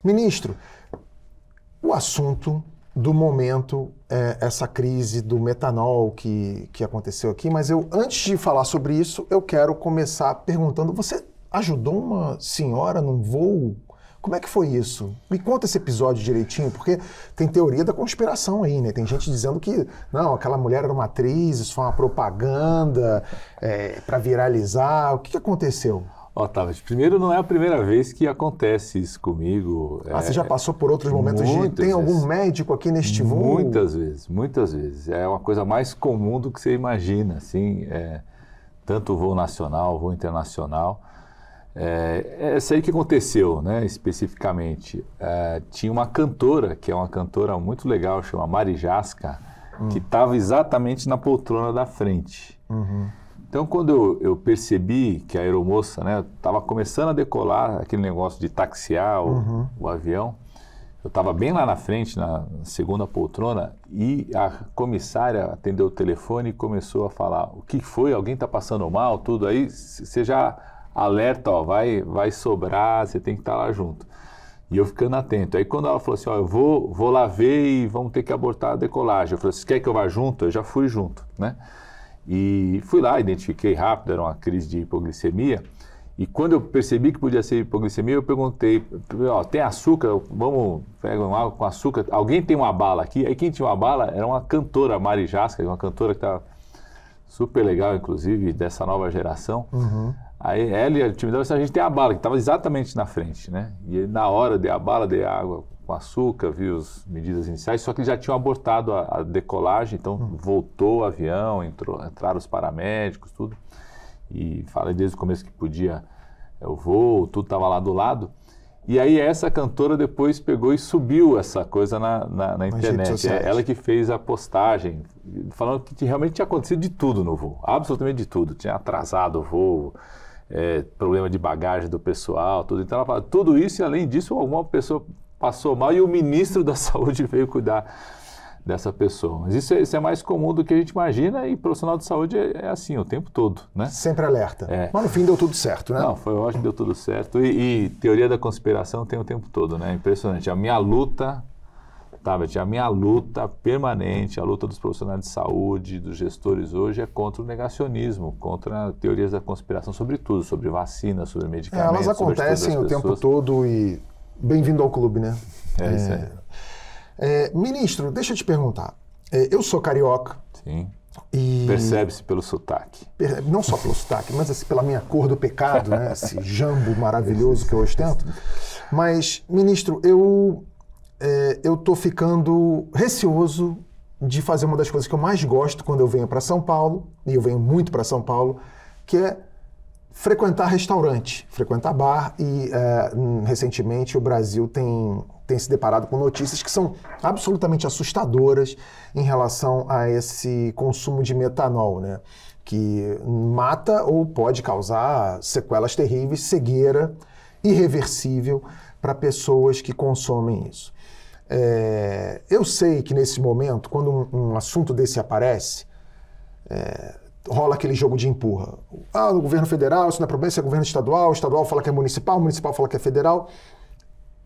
Ministro, o assunto do momento é essa crise do metanol que aconteceu aqui, mas antes de falar sobre isso, eu quero começar perguntando, você ajudou uma senhora num voo? Como é que foi isso? Me conta esse episódio direitinho, porque tem teoria da conspiração aí, né? Tem gente dizendo que, não, aquela mulher era uma atriz, isso foi uma propaganda para viralizar. O que aconteceu? Otávio, primeiro, não é a primeira vez que acontece isso comigo. Você já passou por outros momentos Tem algum médico aqui neste voo? Muitas vezes. É uma coisa mais comum do que você imagina, assim, tanto voo nacional, voo internacional. Essa aí que aconteceu, né, especificamente. Tinha uma cantora, que é uma cantora muito legal, chama Mari Jasca, que estava exatamente na poltrona da frente. Uhum. Então, quando eu percebi que a aeromoça, né, estava começando a decolar, aquele negócio de taxiar o avião, eu estava bem lá na frente, na segunda poltrona, e a comissária atendeu o telefone e começou a falar: o que foi? Alguém está passando mal? Tudo aí, você já alerta, ó, vai sobrar, você tem que estar lá junto. E eu ficando atento. Aí quando ela falou assim, ó, eu vou lá ver e vamos ter que abortar a decolagem. Eu falei, você quer que eu vá junto? Eu já fui junto, né? E fui lá, identifiquei rápido, era uma crise de hipoglicemia. E quando eu percebi que podia ser hipoglicemia, eu perguntei, ó, tem açúcar? Vamos pegar uma água com açúcar. Alguém tem uma bala aqui? Aí quem tinha uma bala era uma cantora, Mari Jasca, uma cantora que estava super legal, inclusive, dessa nova geração. Uhum. Aí ela e a time dela, a gente tem a bala, que estava exatamente na frente, né? E na hora dei a bala, dei água com açúcar, vi as medidas iniciais, só que eles já tinham abortado a decolagem, então voltou o avião, entraram os paramédicos, tudo. E falei desde o começo que podia o voo, tudo estava lá do lado. E aí essa cantora depois pegou e subiu essa coisa na internet. Ela que fez a postagem, falando que realmente tinha acontecido de tudo no voo, absolutamente de tudo. Tinha atrasado o voo, problema de bagagem do pessoal, tudo. Então ela fala, tudo isso e além disso alguma pessoa passou mal e o ministro da Saúde veio cuidar dessa pessoa. Mas isso é mais comum do que a gente imagina e profissional de saúde é assim o tempo todo, né? Sempre alerta. Mas no fim deu tudo certo, né? Não, foi ótimo, deu tudo certo. E teoria da conspiração tem o tempo todo, né? Impressionante. A minha luta, Tabet, a minha luta permanente, a luta dos profissionais de saúde, dos gestores hoje é contra o negacionismo, contra teorias da conspiração sobre tudo, sobre vacina, sobre medicamentos. Elas acontecem o tempo todo e bem-vindo ao clube, né? Isso aí. Ministro, deixa eu te perguntar. Eu sou carioca. Sim. E percebe-se pelo sotaque. Não só pelo sotaque, mas assim, pela minha cor do pecado, né? Esse jambo maravilhoso que eu ostento. Mas, ministro, eu tô ficando receoso de fazer uma das coisas que eu mais gosto quando eu venho para São Paulo, e eu venho muito para São Paulo, que é frequentar restaurante, frequentar bar, e recentemente o Brasil tem se deparado com notícias que são absolutamente assustadoras em relação a esse consumo de metanol, né? Que mata ou pode causar sequelas terríveis, cegueira irreversível para pessoas que consomem isso. Eu sei que nesse momento, quando um assunto desse aparece, rola aquele jogo de empurra. O governo federal, isso não é problema, isso é governo estadual, o estadual fala que é municipal, o municipal fala que é federal.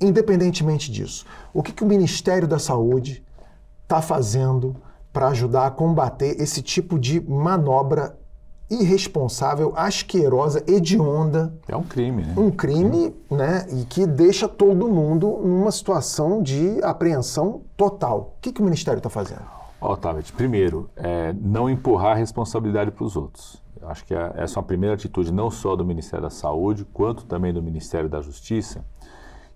Independentemente disso, o que o Ministério da Saúde está fazendo para ajudar a combater esse tipo de manobra irresponsável, asquerosa, hedionda? É um crime, né? Um crime, né? E que deixa todo mundo numa situação de apreensão total. O que o Ministério está fazendo? Otávio, primeiro, não empurrar a responsabilidade para os outros. Eu acho que essa é uma primeira atitude, não só do Ministério da Saúde, quanto também do Ministério da Justiça,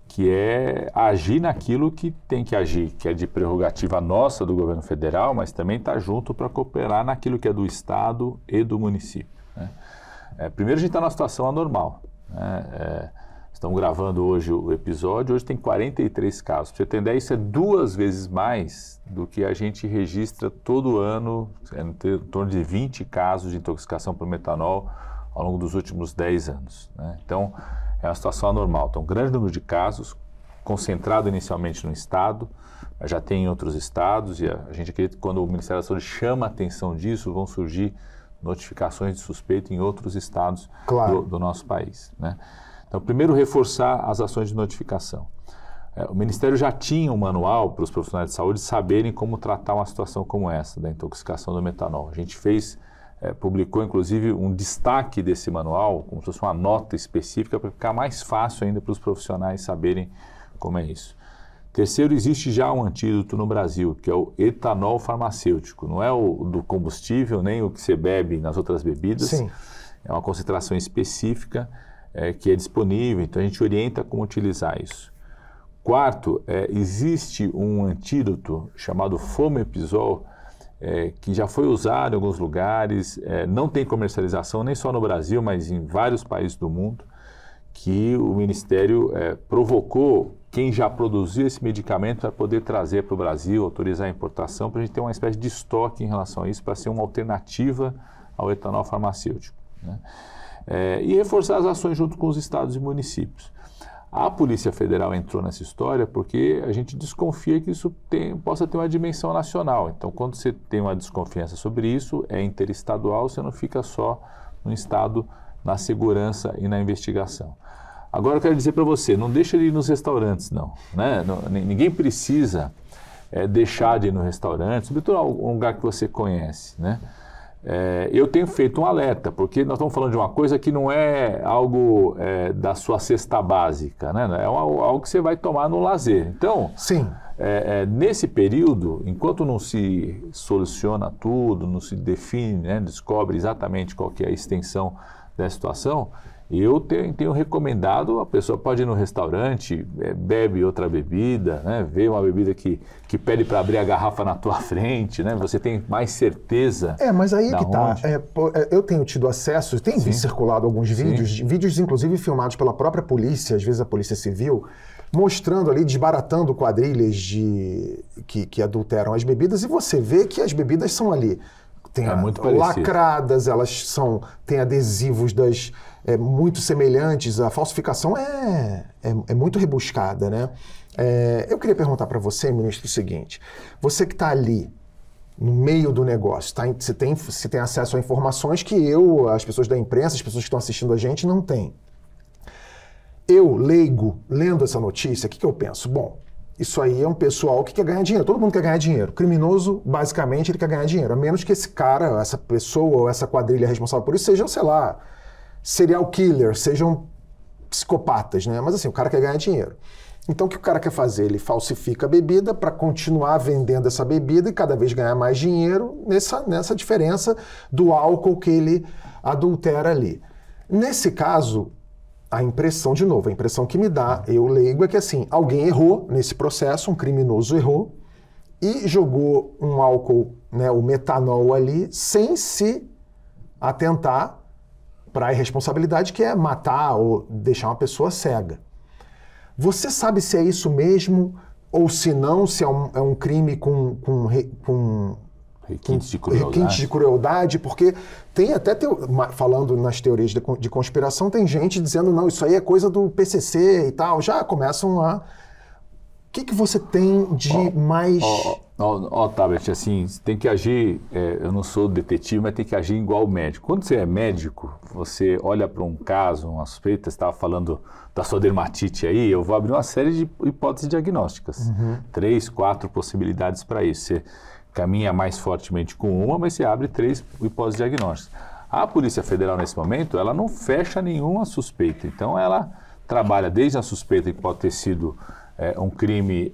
que é agir naquilo que tem que agir, que é de prerrogativa nossa do governo federal, mas também está junto para cooperar naquilo que é do Estado e do município, né? Primeiro, a gente está numa situação anormal, né? Estamos gravando hoje o episódio, hoje tem 43 casos. Para você ter ideia, isso é 2 vezes mais do que a gente registra todo ano, em torno de 20 casos de intoxicação por metanol ao longo dos últimos 10 anos, né? Então, é uma situação anormal. Então, um grande número de casos, concentrado inicialmente no Estado, mas já tem em outros estados, e a gente acredita que quando o Ministério da Saúde chama a atenção disso, vão surgir notificações de suspeita em outros estados do nosso país, né? Então, primeiro, reforçar as ações de notificação. o Ministério já tinha um manual para os profissionais de saúde saberem como tratar uma situação como essa, da intoxicação do metanol. A gente publicou inclusive um destaque desse manual, como se fosse uma nota específica, para ficar mais fácil ainda para os profissionais saberem como é isso. Terceiro, existe já um antídoto no Brasil, que é o etanol farmacêutico. Não é o do combustível, nem o que você bebe nas outras bebidas. Sim. É uma concentração específica que é disponível, então a gente orienta como utilizar isso. Quarto, existe um antídoto chamado Fomepizol, que já foi usado em alguns lugares, não tem comercialização nem só no Brasil, mas em vários países do mundo, que o Ministério provocou quem já produziu esse medicamento para poder trazer para o Brasil, autorizar a importação, para a gente ter uma espécie de estoque em relação a isso, para ser uma alternativa ao etanol farmacêutico, né? E reforçar as ações junto com os estados e municípios. A Polícia Federal entrou nessa história porque a gente desconfia que isso possa ter uma dimensão nacional. Então, quando você tem uma desconfiança sobre isso, é interestadual, você não fica só no estado, na segurança e na investigação. Agora eu quero dizer para você, não deixa de ir nos restaurantes, não, né? Ninguém precisa deixar de ir no restaurante, sobretudo um lugar que você conhece, né? Eu tenho feito um alerta, porque nós estamos falando de uma coisa que não é algo da sua cesta básica, né? É algo que você vai tomar no lazer. Então, sim. Nesse período, enquanto não se soluciona tudo, não se define, né, descobre exatamente qual que é a extensão da situação, eu tenho recomendado, a pessoa pode ir no restaurante, bebe outra bebida, né, vê uma bebida que pede para abrir a garrafa na tua frente, né, você tem mais certeza. Mas aí que tá. Eu tenho tido acesso, tem circulado alguns vídeos inclusive filmados pela própria polícia, às vezes a Polícia Civil, mostrando ali, desbaratando quadrilhas que adulteram as bebidas, e você vê que as bebidas são ali. Muito lacradas, elas têm adesivos muito semelhantes, a falsificação é muito rebuscada, né? Eu queria perguntar para você, ministro, o seguinte: você que está ali no meio do negócio, você tem acesso a informações que as pessoas da imprensa, as pessoas que estão assistindo a gente não têm. Eu, leigo, lendo essa notícia, o que eu penso? Bom, isso aí é um pessoal que quer ganhar dinheiro. Todo mundo quer ganhar dinheiro. Criminoso, basicamente, ele quer ganhar dinheiro. A menos que esse cara, essa pessoa ou essa quadrilha responsável por isso sejam, sei lá, serial killers, sejam psicopatas, né? Mas assim, o cara quer ganhar dinheiro. Então o que o cara quer fazer? Ele falsifica a bebida para continuar vendendo essa bebida e cada vez ganhar mais dinheiro nessa diferença do álcool que ele adultera ali. Nesse caso, a impressão que me dá, eu leigo, é que assim, alguém errou nesse processo, um criminoso errou e jogou um álcool, né, o metanol ali, sem se atentar para a irresponsabilidade que é matar ou deixar uma pessoa cega. Você sabe se é isso mesmo ou se não, se é um crime com requintes de crueldade, porque tem até, falando nas teorias de conspiração, tem gente dizendo, não, isso aí é coisa do PCC e tal, já começam a... O que você tem de mais... Tablet, assim, tem que agir, eu não sou detetive, mas tem que agir igual médico. Quando você é médico, você olha para um caso, uma suspeita, você estava falando da sua dermatite aí, eu vou abrir uma série de hipóteses diagnósticas. 3, 4 possibilidades para isso. Você caminha mais fortemente com uma, mas você abre 3 hipóteses diagnósticas. A Polícia Federal, nesse momento, ela não fecha nenhuma suspeita. Então, ela trabalha desde a suspeita que pode ter sido um crime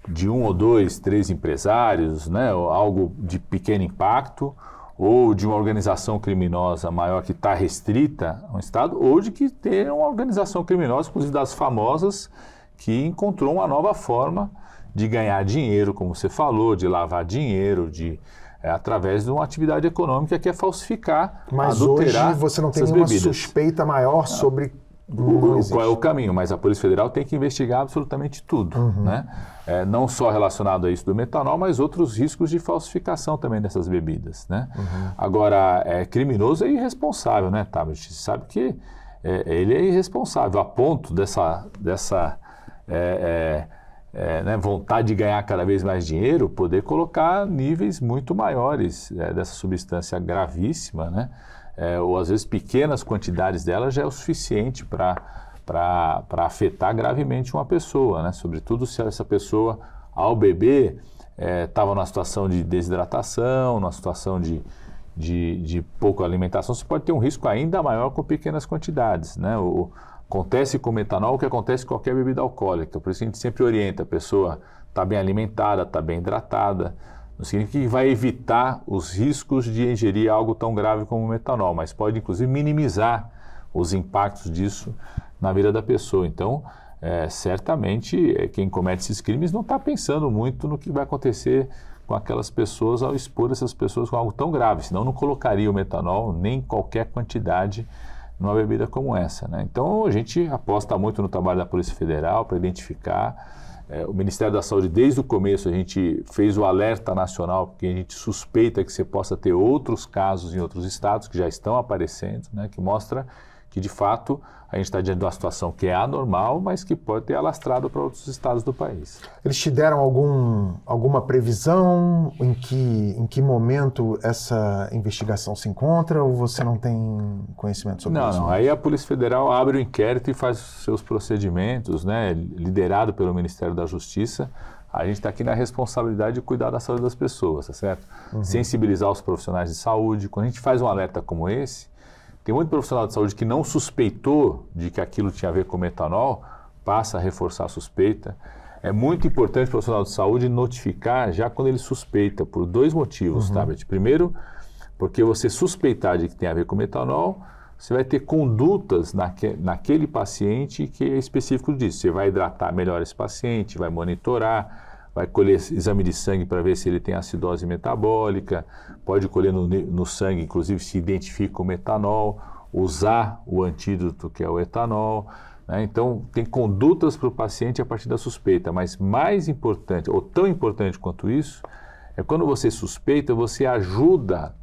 de 1 ou 2, 3 empresários, né, ou algo de pequeno impacto, ou de uma organização criminosa maior que está restrita a um estado, ou de que tem uma organização criminosa, inclusive das famosas, que encontrou uma nova forma de ganhar dinheiro, como você falou, de lavar dinheiro, através de uma atividade econômica que é falsificar, mas adulterar. Mas hoje você não tem nenhuma suspeita maior sobre qual é o caminho, mas a Polícia Federal tem que investigar absolutamente tudo, né? Não só relacionado a isso do metanol, mas outros riscos de falsificação também dessas bebidas, né? Agora, criminoso é irresponsável, né, Tabet? Você sabe que ele é irresponsável a ponto dessa vontade de ganhar cada vez mais dinheiro, poder colocar níveis muito maiores dessa substância gravíssima, né? Ou às vezes pequenas quantidades dela já é o suficiente para para afetar gravemente uma pessoa, né? Sobretudo se essa pessoa, ao beber, estava numa situação de desidratação, numa situação de pouca alimentação, você pode ter um risco ainda maior com pequenas quantidades, né? Acontece com o metanol o que acontece com qualquer bebida alcoólica, por isso a gente sempre orienta, a pessoa está bem alimentada, está bem hidratada, não significa que vai evitar os riscos de ingerir algo tão grave como o metanol, mas pode inclusive minimizar os impactos disso na vida da pessoa. Então, certamente, quem comete esses crimes não está pensando muito no que vai acontecer com aquelas pessoas ao expor essas pessoas com algo tão grave, senão não colocaria o metanol nem qualquer quantidade numa bebida como essa, né? Então, a gente aposta muito no trabalho da Polícia Federal para identificar. O Ministério da Saúde, desde o começo, a gente fez o alerta nacional, porque a gente suspeita que você possa ter outros casos em outros estados que já estão aparecendo, né, que mostra que, de fato, a gente está diante de uma situação que é anormal, mas que pode ter alastrado para outros estados do país. Eles te deram alguma previsão em que momento essa investigação se encontra, ou você não tem conhecimento sobre isso? Não. Aí a Polícia Federal abre o inquérito e faz os seus procedimentos, né, liderado pelo Ministério da Justiça. A gente está aqui na responsabilidade de cuidar da saúde das pessoas, tá certo? Sensibilizar os profissionais de saúde. Quando a gente faz um alerta como esse, tem muito profissional de saúde que não suspeitou de que aquilo tinha a ver com metanol, passa a reforçar a suspeita. É muito importante o profissional de saúde notificar já quando ele suspeita, por dois motivos, tá, Beth? Primeiro, porque você suspeitar de que tem a ver com metanol, você vai ter condutas naquele paciente que é específico disso. Você vai hidratar melhor esse paciente, vai monitorar, vai colher exame de sangue para ver se ele tem acidose metabólica, pode colher no sangue, inclusive se identifica o metanol, usar o antídoto que é o etanol, né? Então, tem condutas para o paciente a partir da suspeita, mas mais importante, ou tão importante quanto isso, é quando você suspeita, você ajuda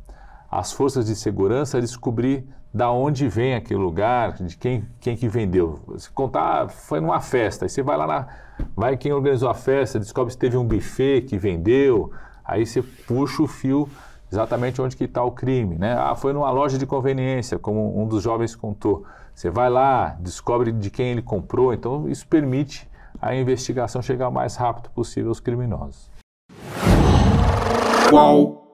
as forças de segurança a descobrir da onde vem aquele lugar, de quem que vendeu. Se contar, foi numa festa, aí você vai lá vai quem organizou a festa, descobre se teve um buffet que vendeu, aí você puxa o fio exatamente onde que está o crime, né? Foi numa loja de conveniência, como um dos jovens contou. Você vai lá, descobre de quem ele comprou, então isso permite a investigação chegar o mais rápido possível aos criminosos. Qual